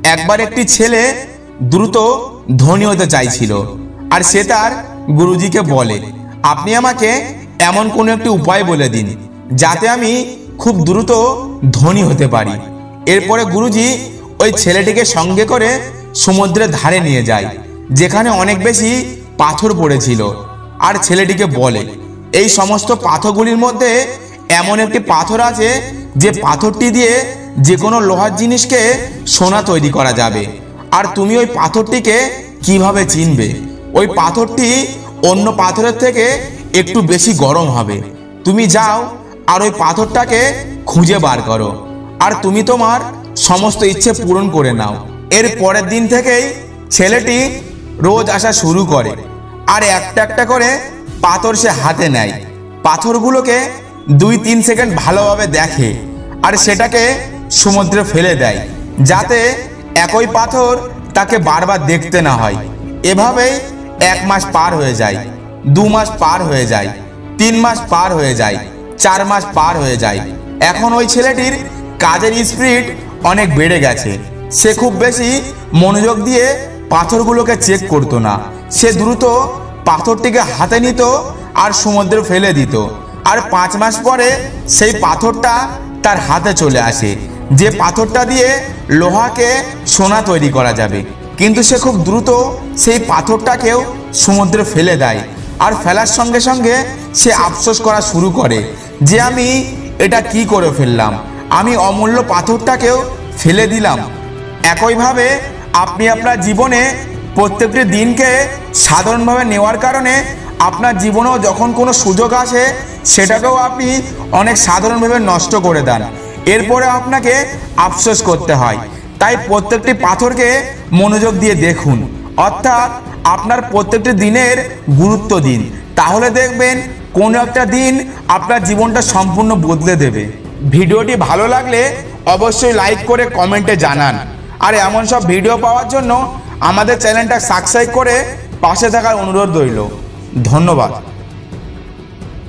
একবার একটি ছেলে দ্রুত ধনী হতে চাইছিল, আর সে তার গুরুজিকে বলে, আপনি আমাকে এমন কোনো একটি উপায় বলে দিন যাতে আমি খুব দ্রুত ধনী হতে পারি। এরপরে গুরুজি ওই ছেলেটিকে সঙ্গে করে সমুদ্রের ধারে নিয়ে যায়, যেখানে অনেক বেশি পাথর পড়েছিল, আর ছেলেটিকে বলে, এই সমস্ত পাথরগুলির মধ্যে এমন একটি পাথর আছে যে পাথরটি দিয়ে যে কোনো লোহার জিনিসকে সোনা তৈরি করা যাবে। আর তুমি ওই পাথরটিকে কিভাবে চিনবে? ওই পাথরটি অন্য পাথরের থেকে একটু বেশি গরম হবে। তুমি যাও আর ওই পাথরটাকে খুঁজে বার করো, আর তুমি তোমার সমস্ত ইচ্ছে পূরণ করে নাও। এর পরের দিন থেকেই ছেলেটি রোজ আসা শুরু করে, আর একটা একটা করে পাথর সে হাতে নেয়। পাথরগুলোকে 2-3 সেকেন্ড ভালোভাবে দেখে, আর সেটাকে সমুদ্রে ফেলে দেয়, যাতে একই পাথর তাকে বারবার দেখতে না হয়। এভাবেই 1 মাস পার হয়ে যায়, 2 মাস পার হয়ে যায়, 3 মাস পার হয়ে যায়, 4 মাস পার হয়ে যায়। এখন ওই ছেলেটির কাজের স্পিড অনেক বেড়ে গেছে। সে খুব বেশি মনোযোগ দিয়ে পাথরগুলোকে চেক করতো না। সে দ্রুত পাথরটিকে হাতে নিত আর সমুদ্রে ফেলে দিত, আর 5 মাস পরে সেই পাথরটা তার হাতে চলে আসে, যে পাথরটা দিয়ে লোহাকে সোনা তৈরি করা যাবে। কিন্তু সে খুব দ্রুত সেই পাথরটাকেও সমুদ্রে ফেলে দেয়, আর ফেলার সঙ্গে সঙ্গে সে আফসোস করা শুরু করে যে আমি এটা কি করে ফেললাম, আমি অমূল্য পাথরটাকেও ফেলে দিলাম। একইভাবে আপনি আপনার জীবনে প্রত্যেকটি দিনকে সাধারণভাবে নেওয়ার কারণে আপনার জীবনেও যখন কোনো সুযোগ আসে সেটাকেও আপনি অনেক সাধারণভাবে নষ্ট করে দেন। এরপরে আপনাকে আফসোস করতে হয়। তাই প্রত্যেকটি পাথরকে মনোযোগ দিয়ে দেখুন, অর্থাৎ আপনার প্রত্যেকটি দিনের গুরুত্ব দিন। তাহলে দেখবেন কোনো একটা দিন আপনার জীবনটা সম্পূর্ণ বদলে দেবে। ভিডিওটি ভালো লাগলে অবশ্যই লাইক করে কমেন্টে জানান, আর এমন সব ভিডিও পাওয়ার জন্য আমাদের চ্যানেলটা সাবস্ক্রাইব করে পাশে থাকার অনুরোধ রইল। ধন্যবাদ।